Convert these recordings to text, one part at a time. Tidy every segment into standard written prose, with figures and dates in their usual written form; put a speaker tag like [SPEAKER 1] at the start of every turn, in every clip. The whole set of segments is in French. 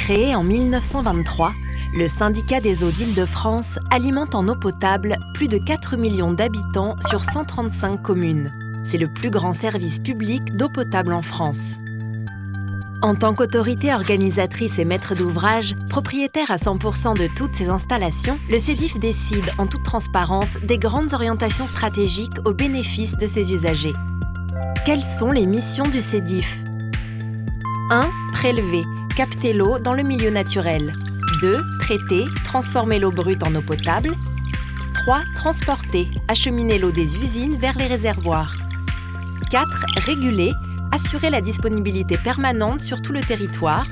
[SPEAKER 1] Créé en 1923, le Syndicat des eaux d'Île-de-France alimente en eau potable plus de 4 millions d'habitants sur 135 communes. C'est le plus grand service public d'eau potable en France. En tant qu'autorité organisatrice et maître d'ouvrage, propriétaire à 100% de toutes ces installations, le CEDIF décide en toute transparence des grandes orientations stratégiques au bénéfice de ses usagers. Quelles sont les missions du CEDIF ? 1. Prélever, capter l'eau dans le milieu naturel. 2. Traiter, transformer l'eau brute en eau potable. 3. Transporter, acheminer l'eau des usines vers les réservoirs. 4. Réguler, assurer la disponibilité permanente sur tout le territoire.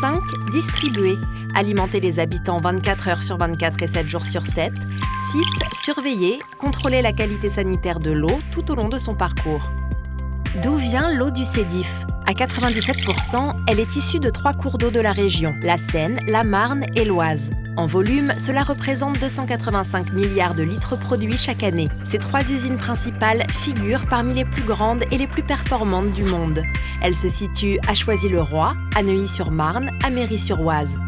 [SPEAKER 1] 5. Distribuer, alimenter les habitants 24 heures sur 24 et 7 jours sur 7. 6. Surveiller, contrôler la qualité sanitaire de l'eau tout au long de son parcours. D'où vient l'eau du CEDIF ? À 97%, elle est issue de 3 cours d'eau de la région, la Seine, la Marne et l'Oise. En volume, cela représente 285 milliards de litres produits chaque année. Ces 3 usines principales figurent parmi les plus grandes et les plus performantes du monde. Elles se situent à Choisy-le-Roi, à Neuilly-sur-Marne, à Méry-sur-Oise.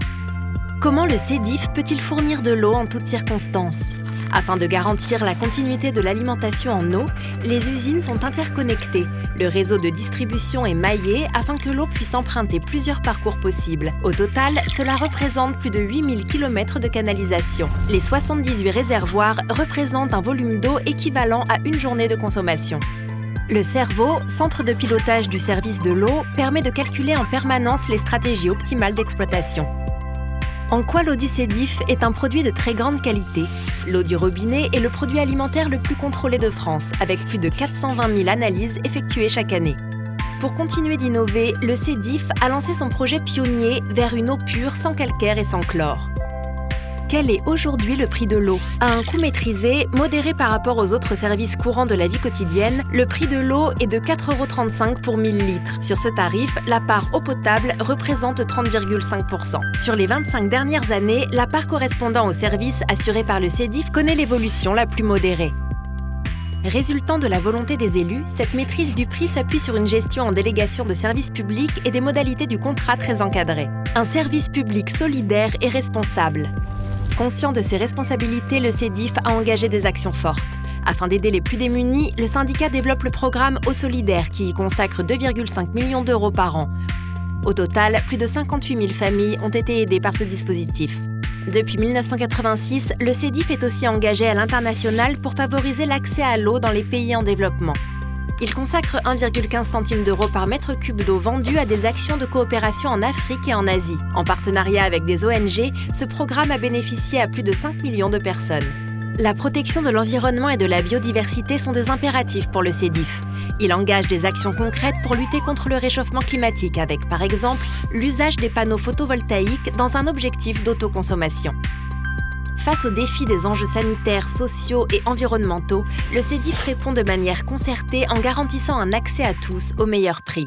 [SPEAKER 1] Comment le CEDIF peut-il fournir de l'eau en toutes circonstances ? Afin de garantir la continuité de l'alimentation en eau, les usines sont interconnectées. Le réseau de distribution est maillé afin que l'eau puisse emprunter plusieurs parcours possibles. Au total, cela représente plus de 8000 km de canalisation. Les 78 réservoirs représentent un volume d'eau équivalent à une journée de consommation. Le CERVO, centre de pilotage du service de l'eau, permet de calculer en permanence les stratégies optimales d'exploitation. En quoi l'eau du CEDIF est un produit de très grande qualité ? L'eau du robinet est le produit alimentaire le plus contrôlé de France, avec plus de 420 000 analyses effectuées chaque année. Pour continuer d'innover, le CEDIF a lancé son projet pionnier vers une eau pure sans calcaire et sans chlore. Quel est aujourd'hui le prix de l'eau ? À un coût maîtrisé, modéré par rapport aux autres services courants de la vie quotidienne, le prix de l'eau est de 4,35 € pour 1000 litres. Sur ce tarif, la part eau potable représente 30,5%. Sur les 25 dernières années, la part correspondant aux services assurés par le CEDIF connaît l'évolution la plus modérée. Résultant de la volonté des élus, cette maîtrise du prix s'appuie sur une gestion en délégation de services publics et des modalités du contrat très encadrées. Un service public solidaire et responsable. Conscient de ses responsabilités, le CEDIF a engagé des actions fortes. Afin d'aider les plus démunis, le syndicat développe le programme Eau solidaire qui y consacre 2,5 millions d'euros par an. Au total, plus de 58 000 familles ont été aidées par ce dispositif. Depuis 1986, le CEDIF est aussi engagé à l'international pour favoriser l'accès à l'eau dans les pays en développement. Il consacre 1,15 centime d'euro par mètre cube d'eau vendue à des actions de coopération en Afrique et en Asie. En partenariat avec des ONG, ce programme a bénéficié à plus de 5 millions de personnes. La protection de l'environnement et de la biodiversité sont des impératifs pour le CEDIF. Il engage des actions concrètes pour lutter contre le réchauffement climatique avec, par exemple, l'usage des panneaux photovoltaïques dans un objectif d'autoconsommation. Face aux défis des enjeux sanitaires, sociaux et environnementaux, le CEDIF répond de manière concertée en garantissant un accès à tous au meilleur prix.